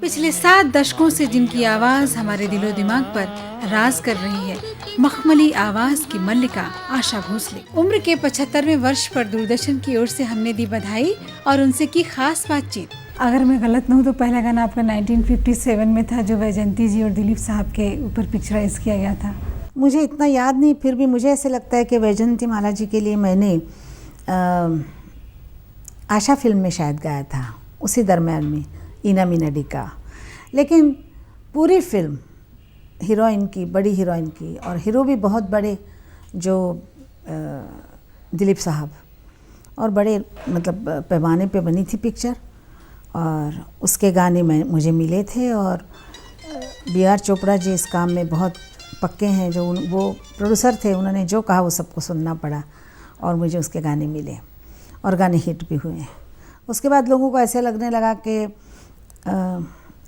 पिछले 7 दशकों से जिनकी आवाज हमारे दिलो दिमाग पर राज कर रही है, मखमली आवाज की मल्लिका आशा भोसले। उम्र के 75वें वर्ष पर दूरदर्शन की ओर से हमने दी बधाई और उनसे की खास बातचीत। अगर मैं गलत न हूँ तो पहला गाना आपका 1957 में था, जो वैजयंती जी और दिलीप साहब के ऊपर पिक्चराइज किया गया था। मुझे इतना याद नहीं, फिर भी मुझे ऐसे लगता है कि वैजयंती माला जी के लिए मैंने आशा फिल्म में शायद गाया था, उसी दरम्यान में इना मीना डी का। लेकिन पूरी फिल्म हीरोइन की, बड़ी हीरोइन की, और हीरो भी बहुत बड़े, जो दिलीप साहब, और बड़े मतलब पैमाने पे बनी थी पिक्चर, और उसके गाने मुझे मिले थे। और B.R. चोपड़ा जी इस काम में बहुत पक्के हैं, जो वो प्रोड्यूसर थे, उन्होंने जो कहा वो सबको सुनना पड़ा और मुझे उसके गाने मिले और गाने हिट भी हुए। उसके बाद लोगों को ऐसे लगने लगा कि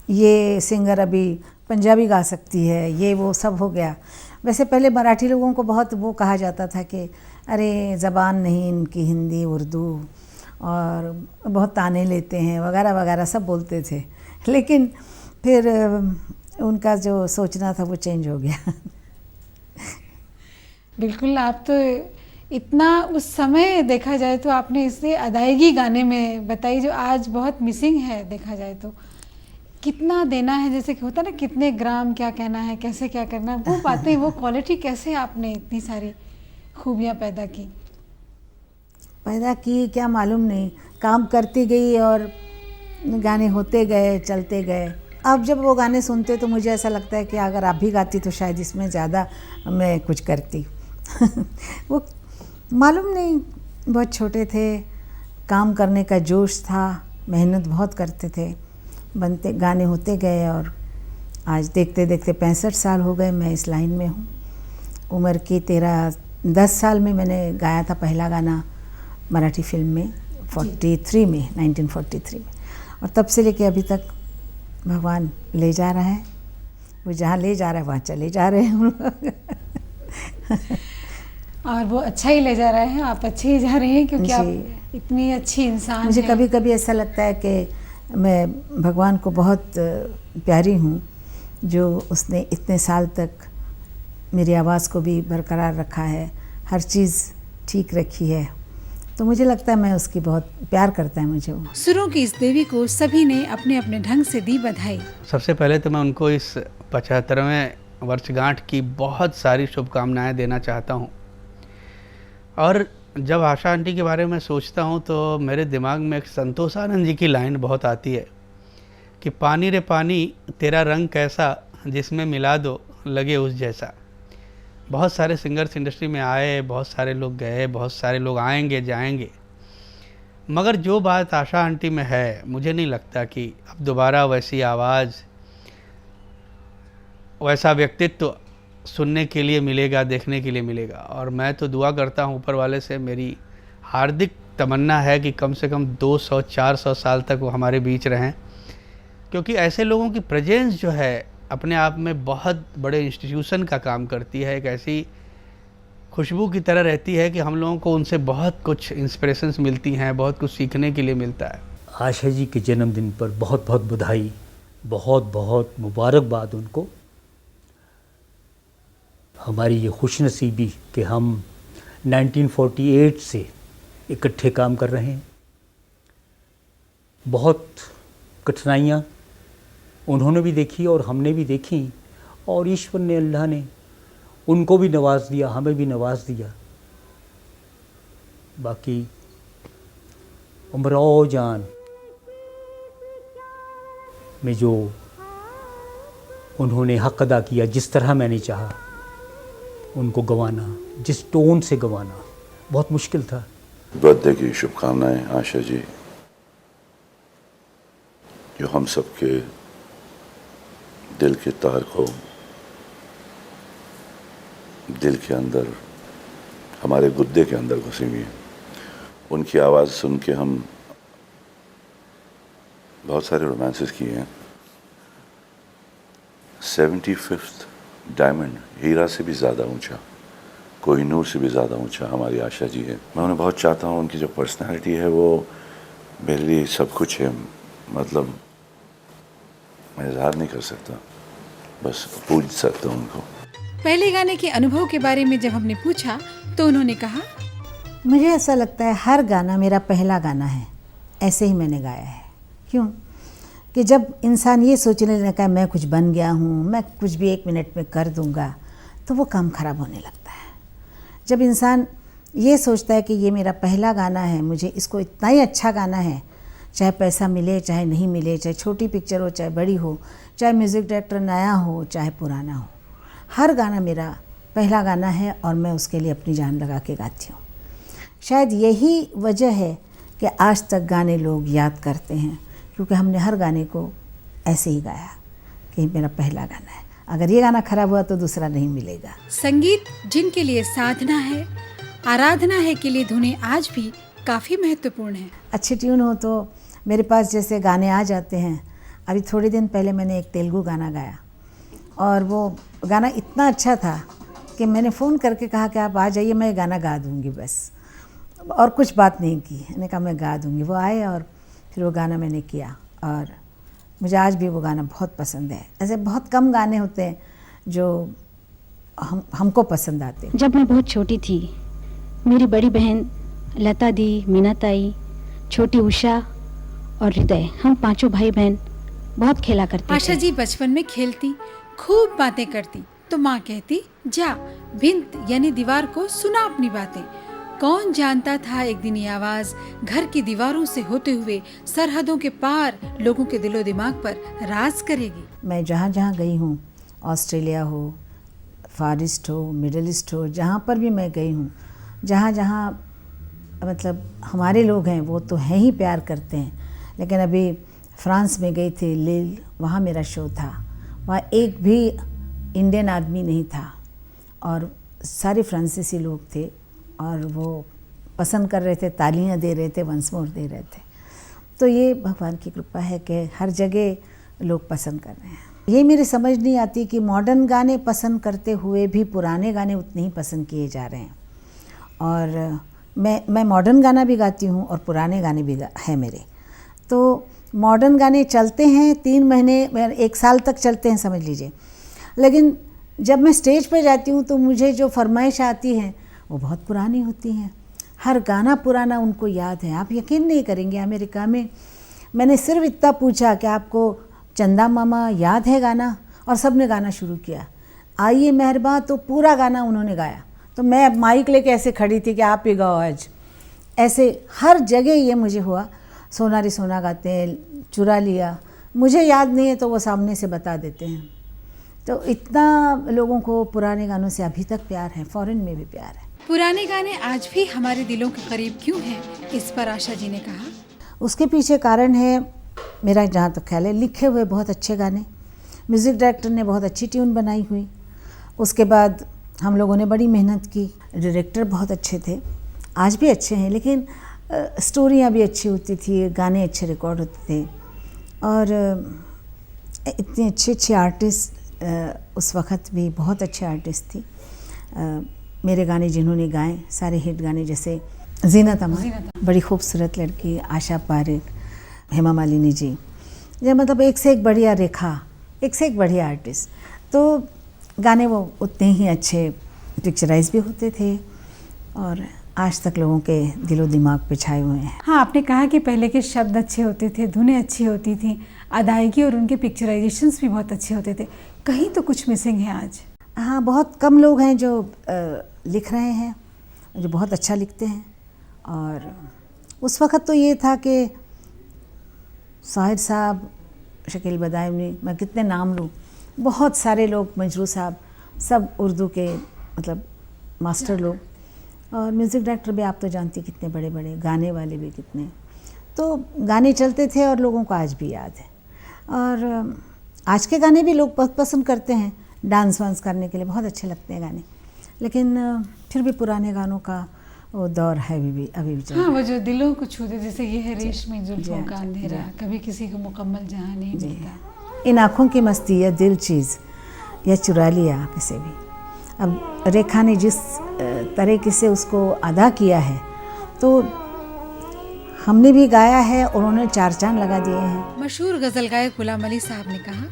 ये सिंगर अभी पंजाबी गा सकती है, ये वो सब हो गया। वैसे पहले मराठी लोगों को बहुत वो कहा जाता था कि अरे ज़बान नहीं इनकी हिंदी उर्दू, और बहुत ताने लेते हैं वगैरह वगैरह सब बोलते थे। लेकिन फिर उनका जो सोचना था वो चेंज हो गया। बिल्कुल, आप तो इतना उस समय देखा जाए तो आपने इससे अदायगी गाने में बताई, जो आज बहुत मिसिंग है। देखा जाए तो कितना देना है, जैसे कि होता ना, कितने ग्राम क्या कहना है, कैसे क्या करना है, वो बातें, वो क्वालिटी कैसे आपने इतनी सारी खूबियाँ पैदा की क्या मालूम नहीं, काम करती गई और गाने होते गए, चलते गए। अब जब वो गाने सुनते तो मुझे ऐसा लगता है कि अगर आप भी गाती तो शायद इसमें ज़्यादा मैं कुछ करती। वो मालूम नहीं, बहुत छोटे थे, काम करने का जोश था, मेहनत बहुत करते थे, बनते गाने होते गए, और आज देखते देखते 65 साल हो गए मैं इस लाइन में हूँ। उम्र की 10 साल में मैंने गाया था पहला गाना मराठी फिल्म में, 1943 में, और तब से लेके अभी तक भगवान ले जा रहा है। वो जहाँ ले जा रहा है वहाँ चले जा रहे हैं हम लोग। और वो अच्छा ही ले जा रहे हैं, आप अच्छे ही जा रहे हैं, क्योंकि आप इतनी अच्छी इंसान मुझे हैं। कभी कभी ऐसा लगता है कि मैं भगवान को बहुत प्यारी हूँ, जो उसने इतने साल तक मेरी आवाज़ को भी बरकरार रखा है, हर चीज़ ठीक रखी है। तो मुझे लगता है मैं उसकी बहुत प्यार करता है मुझे वो। सुरों की इस देवी को सभी ने अपने अपने ढंग से दी बधाई। सबसे पहले तो मैं उनको इस 75वें वर्षगांठ की बहुत सारी शुभकामनाएं देना चाहता हूं। और जब आशा आंटी के बारे में सोचता हूं तो मेरे दिमाग में एक संतोष आनंद जी की लाइन बहुत आती है कि पानी रे पानी तेरा रंग कैसा, जिसमें मिला दो लगे उस जैसा। बहुत सारे सिंगर्स इंडस्ट्री में आए, बहुत सारे लोग गए, बहुत सारे लोग आएंगे जाएंगे, मगर जो बात आशा आंटी में है, मुझे नहीं लगता कि अब दोबारा वैसी आवाज़, वैसा व्यक्तित्व सुनने के लिए मिलेगा, देखने के लिए मिलेगा। और मैं तो दुआ करता हूँ ऊपर वाले से, मेरी हार्दिक तमन्ना है कि कम से कम 200-400 साल तक वो हमारे बीच रहें, क्योंकि ऐसे लोगों की प्रेजेंस जो है अपने आप में बहुत बड़े इंस्टीट्यूशन का काम करती है। एक ऐसी खुशबू की तरह रहती है कि हम लोगों को उनसे बहुत कुछ इंस्पिरेशंस मिलती हैं, बहुत कुछ सीखने के लिए मिलता है। आशा जी के जन्मदिन पर बहुत बहुत बधाई, बहुत बहुत मुबारकबाद उनको। हमारी ये खुशनसीबी कि हम 1948 से इकट्ठे काम कर रहे हैं। बहुत कठिनाइयाँ उन्होंने भी देखी और हमने भी देखी, और ईश्वर ने, अल्लाह ने उनको भी नवाज दिया, हमें भी नवाज दिया। बाकी उमराव जान में जो उन्होंने हक़ अदा किया, जिस तरह मैंने चाहा उनको गंवाना, जिस टोन से गंवाना, बहुत मुश्किल था। बर्थडे की शुभकामनाएं आशा जी, जो हम सबके दिल के तार को, दिल के अंदर, हमारे गुद्दे के अंदर घुसी हुई है। उनकी आवाज़ सुन के हम बहुत सारे रोमांसेस किए हैं। 75th डायमंड, हीरा से भी ज़्यादा ऊंचा, कोहिनूर से भी ज़्यादा ऊंचा हमारी आशा जी है। मैं उन्हें बहुत चाहता हूँ, उनकी जो पर्सनालिटी है वो मेरे लिए सब कुछ है। मतलब मैं इजहार नहीं कर सकता, बस पूछ सकता हूँ उनको। पहले गाने के अनुभव के बारे में जब हमने पूछा तो उन्होंने कहा, मुझे ऐसा लगता है हर गाना मेरा पहला गाना है, ऐसे ही मैंने गाया है। क्यों कि जब इंसान ये सोचने लगा है मैं कुछ बन गया हूँ, मैं कुछ भी 1 मिनट में कर दूँगा, तो वो काम ख़राब होने लगता है। जब इंसान ये सोचता है कि ये मेरा पहला गाना है, मुझे इसको इतना ही अच्छा गाना है, चाहे पैसा मिले चाहे नहीं मिले, चाहे छोटी पिक्चर हो चाहे बड़ी हो, चाहे म्यूज़िक डायरेक्टर नया हो चाहे पुराना हो, हर गाना मेरा पहला गाना है और मैं उसके लिए अपनी जान लगा के गाती हूँ। शायद यही वजह है कि आज तक गाने लोग याद करते हैं, क्योंकि हमने हर गाने को ऐसे ही गाया कि मेरा पहला गाना है। अगर ये गाना खराब हुआ तो दूसरा नहीं मिलेगा। संगीत जिनके लिए साधना है, आराधना है के लिए धुनें आज भी काफ़ी महत्वपूर्ण है। अच्छी ट्यून हो तो मेरे पास जैसे गाने आ जाते हैं। अभी थोड़े दिन पहले मैंने एक तेलुगु गाना गाया और वो गाना इतना अच्छा था कि मैंने फ़ोन करके कहा कि आप आ जाइए, मैं गाना गा दूँगी बस, और कुछ बात नहीं की। मैंने कहा मैं गा दूँगी। वो आए और फिर वो गाना मैंने किया और मुझे आज भी वो गाना बहुत पसंद है। ऐसे बहुत कम गाने होते हैं जो हमको पसंद आते हैं। जब मैं बहुत छोटी थी, मेरी बड़ी बहन लता दी, मीना ताई, छोटी उषा और हृदय, हम 5 भाई बहन बहुत खेला करते आशा थे। जी बचपन में खेलती, खूब बातें करती, तो माँ कहती, जा भिंत यानी दीवार को सुना अपनी बातें। कौन जानता था एक दिन ये आवाज घर की दीवारों से होते हुए सरहदों के पार लोगों के दिलो दिमाग पर राज करेगी। मैं जहाँ जहाँ गई हूँ, ऑस्ट्रेलिया हो, फार ईस्ट हो, मिडल ईस्ट हो, जहाँ पर भी मैं गई हूँ, जहाँ जहाँ मतलब हमारे लोग हैं वो तो हैं ही, प्यार करते हैं। लेकिन अभी फ्रांस में गई थी, लील, वहाँ मेरा शो था। वहाँ एक भी इंडियन आदमी नहीं था और सारे फ्रांसीसी लोग थे और वो पसंद कर रहे थे, तालियां दे रहे थे, वंस मोर दे रहे थे। तो ये भगवान की कृपा है कि हर जगह लोग पसंद कर रहे हैं। ये मेरी समझ नहीं आती कि मॉडर्न गाने पसंद करते हुए भी पुराने गाने उतने ही पसंद किए जा रहे हैं। और मैं मॉडर्न गाना भी गाती हूँ और पुराने गाने भी हैं मेरे। तो मॉडर्न गाने चलते हैं 3 महीने, 1 साल तक चलते हैं समझ लीजिए। लेकिन जब मैं स्टेज पर जाती हूँ तो मुझे जो फरमाइश आती है वो बहुत पुरानी होती हैं। हर गाना पुराना उनको याद है। आप यकीन नहीं करेंगे, अमेरिका में मैंने सिर्फ इतना पूछा कि आपको चंदा मामा याद है गाना, और सब ने गाना शुरू किया, आइए मेहरबान, तो पूरा गाना उन्होंने गाया। तो मैं माइक लेके ऐसे खड़ी थी कि आप ही गाओ आज। ऐसे हर जगह ये मुझे हुआ। सोना रे सोना गाते हैं, चुरा लिया, मुझे याद नहीं है तो वो सामने से बता देते हैं। तो इतना लोगों को पुराने गानों से अभी तक प्यार है, फॉरेन में भी प्यार है। पुराने गाने आज भी हमारे दिलों के करीब क्यों हैं, इस पर आशा जी ने कहा, उसके पीछे कारण है मेरा जहाँ तक ख्याल है, लिखे हुए बहुत अच्छे गाने, म्यूज़िक डायरेक्टर ने बहुत अच्छी ट्यून बनाई हुई, उसके बाद हम लोगों ने बड़ी मेहनत की, डायरेक्टर बहुत अच्छे थे, आज भी अच्छे हैं, लेकिन स्टोरियाँ भी अच्छी होती थी, गाने अच्छे रिकॉर्ड होते थे, और इतने अच्छे अच्छे आर्टिस्ट उस वक़्त भी बहुत अच्छे आर्टिस्ट थी। मेरे गाने जिन्होंने गाए सारे हिट गाने, जैसे जीनत अमान, बड़ी खूबसूरत लड़की, आशा पारेख, हेमा मालिनी जी, ये मतलब एक से एक बढ़िया रेखा, एक से एक बढ़िया आर्टिस्ट। तो गाने वो उतने ही अच्छे पिक्चराइज भी होते थे और आज तक लोगों के दिलो दिमाग पे छाए हुए हैं। हाँ, आपने कहा कि पहले के शब्द अच्छे होते थे, धुनें अच्छी होती थी, अदायगी और उनके पिक्चराइजेशंस भी बहुत अच्छे होते थे। कहीं तो कुछ मिसिंग है आज। हाँ, बहुत कम लोग हैं जो लिख रहे हैं, जो बहुत अच्छा लिखते हैं। और उस वक़्त तो ये था कि साहिर साहब, शकील बदायूनी, मैं कितने नाम लूँ, बहुत सारे लोग, मंजरू साहब, सब उर्दू के मतलब मास्टर लोग, और म्यूज़िक डायरेक्टर भी आप तो जानती कितने बड़े बड़े, गाने वाले भी कितने। तो गाने चलते थे और लोगों को आज भी याद है। और आज के गाने भी लोग बहुत पसंद करते हैं, डांस वांस करने के लिए बहुत अच्छे लगते हैं गाने, लेकिन फिर भी पुराने गानों का वो दौर है अभी भी चल रहा है। हाँ, वो जो दिलों को छूते, जैसे ये है रेशमी जुल्फों का अंधेरा, कभी किसी को मुकम्मल जहाँ नहीं मिलता, इन आँखों की मस्ती या दिल चीज़ या चुरा लिया किसे भी। अब रेखा ने जिस तरीके से उसको अदा किया है, तो हमने भी गाया है और उन्होंने 4 चांद लगा दिए हैं। मशहूर गजल गायक गुलाम अली साहब ने कहा,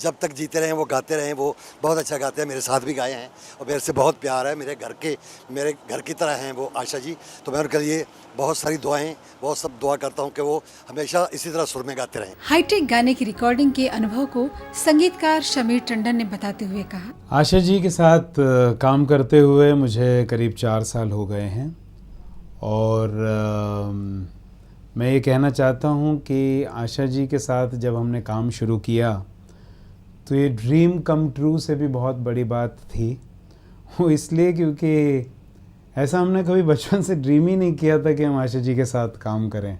जब तक जीते रहें वो गाते रहें। वो बहुत अच्छा गाते हैं, मेरे साथ भी गाए हैं और मेरे से बहुत प्यार है, मेरे घर की तरह हैं वो आशा जी। तो मैं उनके लिए बहुत सारी दुआएं, बहुत सब दुआ करता हूं कि वो हमेशा इसी तरह सुर में गाते रहें। हाईटेक गाने की रिकॉर्डिंग के अनुभव को संगीतकार शमीर टंडन ने बताते हुए कहा, आशा जी के साथ काम करते हुए मुझे करीब 4 साल हो गए हैं और मैं ये कहना चाहता हूँ कि आशा जी के साथ जब हमने काम शुरू किया तो ये ड्रीम कम ट्रू से भी बहुत बड़ी बात थी। वो इसलिए क्योंकि ऐसा हमने कभी बचपन से ड्रीम ही नहीं किया था कि हम आशा जी के साथ काम करें।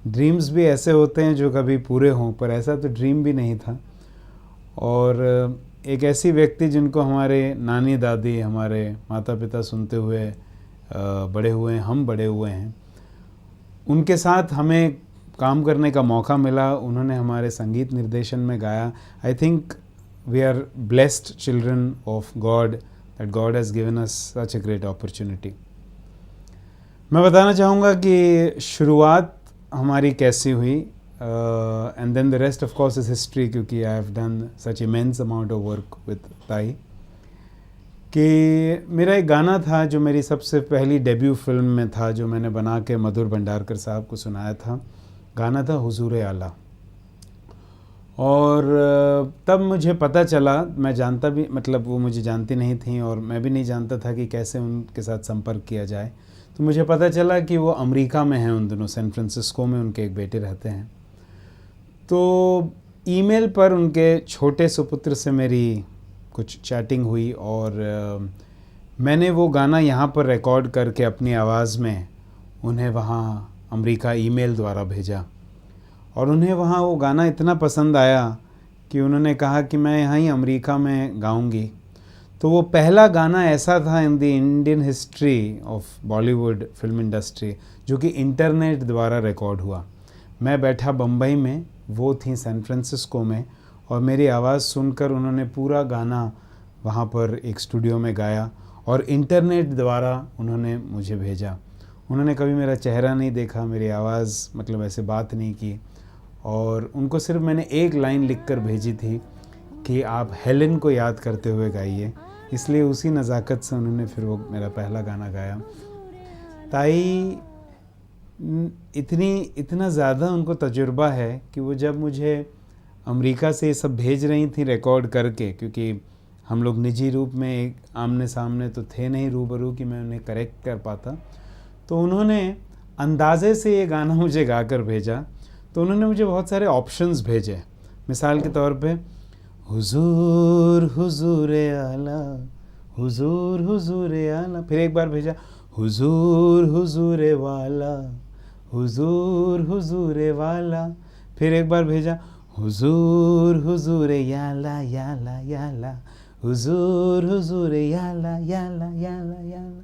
ड्रीम्स भी ऐसे होते हैं जो कभी पूरे हों, पर ऐसा तो ड्रीम भी नहीं था। और एक ऐसी व्यक्ति जिनको हमारे नानी दादी, हमारे माता पिता सुनते हुए बड़े हुए हैं, हम बड़े हुए हैं, उनके साथ हमें काम करने का मौका मिला। उन्होंने हमारे संगीत निर्देशन में गाया। I think we are blessed children of God, that God has given us such a great opportunity. मैं बताना चाहूँगा कि शुरुआत हमारी कैसी हुई, and then the rest of course is history, क्योंकि I have done such immense amount of work with Tai. कि मेरा एक गाना था जो मेरी सबसे पहली डेब्यू फिल्म में था, जो मैंने बना के मधुर भंडारकर साहब को सुनाया था। गाना था हुजूर आला। और तब मुझे पता चला, मैं जानता भी, मतलब वो मुझे जानती नहीं थी और मैं भी नहीं जानता था कि कैसे उनके साथ संपर्क किया जाए। तो मुझे पता चला कि वो अमेरिका में हैं उन दिनों, सैन फ्रांसिस्को में उनके एक बेटे रहते हैं। तो ईमेल पर उनके छोटे सुपुत्र से मेरी कुछ चैटिंग हुई और मैंने वो गाना यहाँ पर रिकॉर्ड करके अपनी आवाज़ में उन्हें वहाँ अमेरिका ईमेल द्वारा भेजा। और उन्हें वहाँ वो गाना इतना पसंद आया कि उन्होंने कहा कि मैं यहाँ ही अमेरिका में गाऊंगी। तो वो पहला गाना ऐसा था in the Indian history of Bollywood film industry जो कि इंटरनेट द्वारा रिकॉर्ड हुआ। मैं बैठा बम्बई में, वो थी सैन फ्रांसिस्को में, और मेरी आवाज़ सुनकर उन्होंने पूरा गाना वहाँ पर एक स्टूडियो में गाया और इंटरनेट द्वारा उन्होंने मुझे भेजा। उन्होंने कभी मेरा चेहरा नहीं देखा, मेरी आवाज़ मतलब ऐसे बात नहीं की, और उनको सिर्फ मैंने एक लाइन लिखकर भेजी थी कि आप हेलेन को याद करते हुए गाइए। इसलिए उसी नज़ाकत से उन्होंने फिर वो मेरा पहला गाना गाया। ताई इतना ज़्यादा उनको तजुर्बा है कि वो जब मुझे अमेरिका से ये सब भेज रही थी रिकॉर्ड करके, क्योंकि हम लोग निजी रूप में एक आमने सामने तो थे नहीं रूबरू कि मैं उन्हें करेक्ट कर पाता, तो उन्होंने अंदाज़े से ये गाना मुझे गाकर भेजा। तो उन्होंने मुझे बहुत सारे ऑप्शंस भेजे। मिसाल के तौर पे हुजूर हुजूर आला, हुजूर हुजूर आला, फिर एक बार भेजा हुजूर हुजूर वाला, हुजूर हुजूर वाला, फिर एक बार भेजा हुजूर हुजूर याला याला याला, हुजूर हुजूर याला याला याला याला।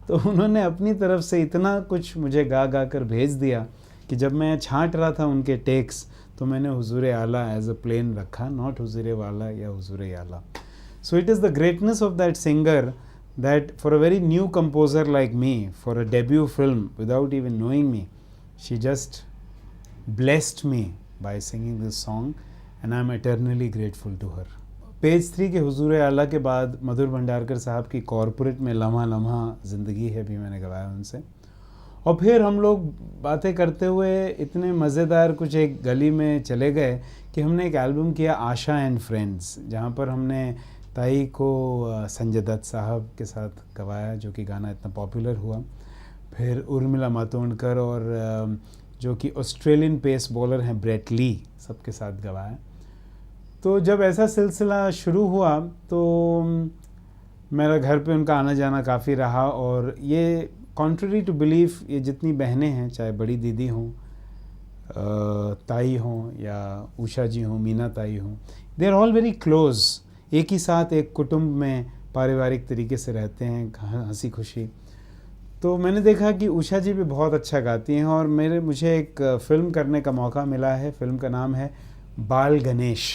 तो उन्होंने अपनी तरफ से इतना कुछ मुझे गा गा कर भेज दिया कि जब मैं छांट रहा था उनके टेक्स तो मैंने हुजूर आला एज अ प्लेन रखा, नॉट हुजूर वाला या हुजूर आला। So it is the greatness of that singer that for a very new composer like me, for a debut film without even knowing me, she just blessed me by singing this song and I am eternally grateful to her. Page 3 के हुजूर आला के बाद मधुर भंडारकर साहब की corporate में लम्हा लम्हा ज़िंदगी है भी मैंने गवाया उनसे। और फिर हम लोग बातें करते हुए इतने मज़ेदार कुछ एक गली में चले गए कि हमने एक एल्बम किया आशा एंड फ्रेंड्स, जहाँ पर हमने ताई को संजय दत्त साहब के साथ गवाया, जो कि गाना इतना पॉपुलर हुआ। फिर उर्मिला मातोंडकर और जो कि ऑस्ट्रेलियन पेस बॉलर हैं ब्रेट ली, सबके साथ गवाया। तो जब ऐसा सिलसिला शुरू हुआ तो मेरा घर पे उनका आना जाना काफ़ी रहा। और ये कॉन्ट्ररी टू बिलीफ, ये जितनी बहनें हैं, चाहे बड़ी दीदी हों, ताई हों या उषा जी हों, मीना ताई हों, they are all very close. एक ही साथ एक कुटुंब में पारिवारिक तरीके से रहते हैं, हंसी खुशी। तो मैंने देखा कि उषा जी भी बहुत अच्छा गाती हैं और मुझे एक फ़िल्म करने का मौका मिला है। फ़िल्म का नाम है बाल गणेश।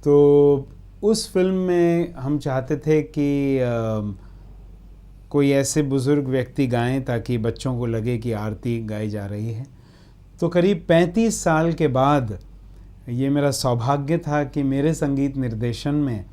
तो उस फिल्म में हम चाहते थे कि कोई ऐसे बुज़ुर्ग व्यक्ति गाएं ताकि बच्चों को लगे कि आरती गाई जा रही है। तो करीब 35 साल के बाद ये मेरा सौभाग्य था कि मेरे संगीत निर्देशन में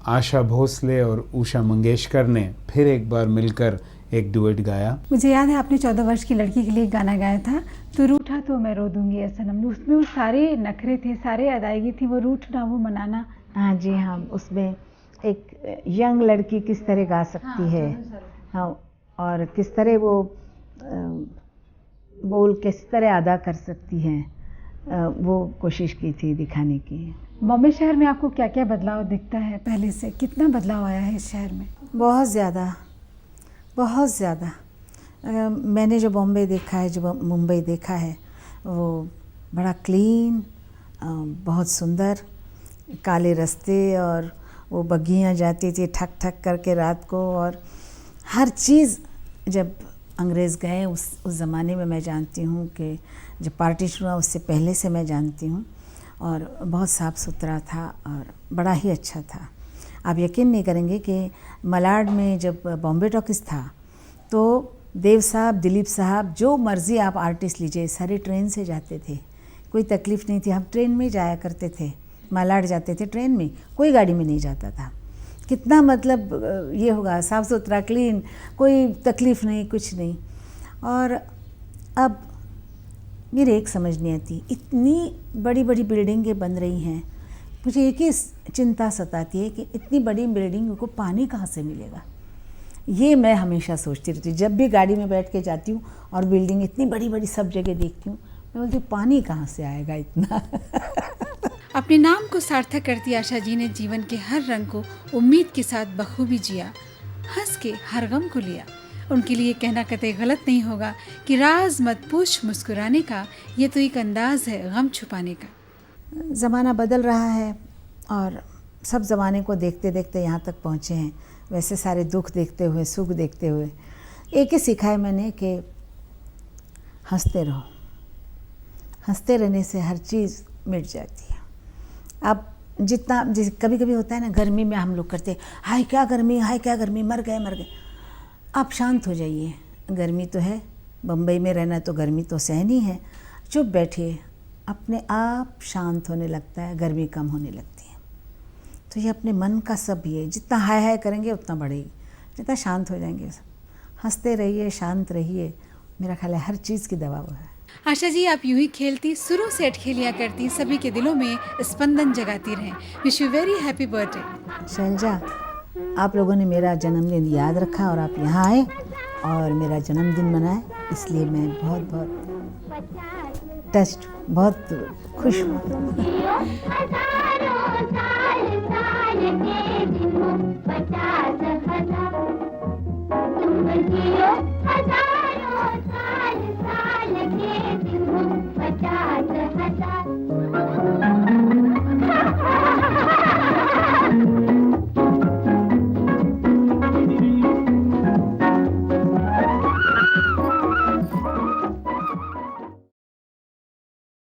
आशा भोसले और उषा मंगेशकर ने फिर एक बार मिलकर एक डुएट गाया। मुझे याद है आपने 14 वर्ष की लड़की के लिए गाना गाया था, तो रूठा तो मैं रो दूंगी ऐ सनम। उसमें वो सारे नखरे थे, सारे अदायगी थी, वो रूठना, वो मनाना। हाँ जी हाँ, उसमें एक यंग लड़की किस तरह गा सकती है, हाँ, और किस तरह वो बोल किस तरह अदा कर सकती है, वो कोशिश की थी दिखाने की। बॉम्बे शहर में आपको क्या क्या बदलाव दिखता है पहले से? कितना बदलाव आया है इस शहर में? बहुत ज़्यादा, बहुत ज़्यादा। मैंने जो बॉम्बे देखा है, जो मुंबई देखा है, वो बड़ा क्लीन, बहुत सुंदर, काले रास्ते और वो बग्गियाँ जाती थी ठक ठक करके रात को, और हर चीज़ जब अंग्रेज़ गए उस ज़माने में मैं जानती हूँ कि जब पार्टीशन हुआ उससे पहले से मैं जानती हूँ, और बहुत साफ़ सुथरा था और बड़ा ही अच्छा था। आप यकीन नहीं करेंगे कि मलाड में जब बॉम्बे टॉकीज़ था तो देव साहब, दिलीप साहब, जो मर्ज़ी आप आर्टिस्ट लीजिए, सारे ट्रेन से जाते थे, कोई तकलीफ़ नहीं थी। हम ट्रेन में जाया करते थे, मलाड जाते थे ट्रेन में, कोई गाड़ी में नहीं जाता था। कितना मतलब ये होगा, साफ़ सुथरा, क्लीन, कोई तकलीफ़ नहीं, कुछ नहीं। और अब मेरे एक समझ नहीं आती, इतनी बड़ी बड़ी बिल्डिंगें बन रही हैं, मुझे एक ही चिंता सताती है कि इतनी बड़ी बिल्डिंग को पानी कहाँ से मिलेगा। ये मैं हमेशा सोचती रहती हूँ, जब भी गाड़ी में बैठ के जाती हूँ और बिल्डिंग इतनी बड़ी बड़ी सब जगह देखती हूँ, मैं बोलती हूँ पानी कहाँ से आएगा इतना। अपने नाम को सार्थक करती आशा जी ने जीवन के हर रंग को उम्मीद के साथ बखूबी जिया, हंस के हर गम को लिया। उनके लिए कहना कतई गलत नहीं होगा कि राज मत पूछ मुस्कुराने का, ये तो एक अंदाज है गम छुपाने का। ज़माना बदल रहा है और सब ज़माने को देखते देखते यहाँ तक पहुँचे हैं। वैसे सारे दुख देखते हुए, सुख देखते हुए एक ही सीखा है मैंने कि हंसते रहो, हंसते रहने से हर चीज़ मिट जाती है। अब जितना कभी कभी होता है ना, गर्मी में हम लोग करते हाय क्या गर्मी, हाय क्या गर्मी, मर गए मर गए। आप शांत हो जाइए, गर्मी तो है, बम्बई में रहना तो गर्मी तो सहनी है, चुप बैठिए, अपने आप शांत होने लगता है, गर्मी कम होने लगती है। तो ये अपने मन का सब ही है, जितना हाय हाय करेंगे उतना बढ़ेगी, जितना शांत हो जाएंगे। हंसते रहिए, शांत रहिए, मेरा ख्याल है हर चीज़ की दवा वो है। आशा जी, आप यूं ही खेलती, शुरू से अटखेलिया करती, सभी के दिलों में स्पंदन जगाती रहें। Wish you very happy birthday. Shailaja, आप लोगों ने मेरा जन्मदिन याद रखा और आप यहाँ आए और मेरा जन्मदिन मनाए, इसलिए मैं बहुत बहुत टच्ड, बहुत खुश हूँ।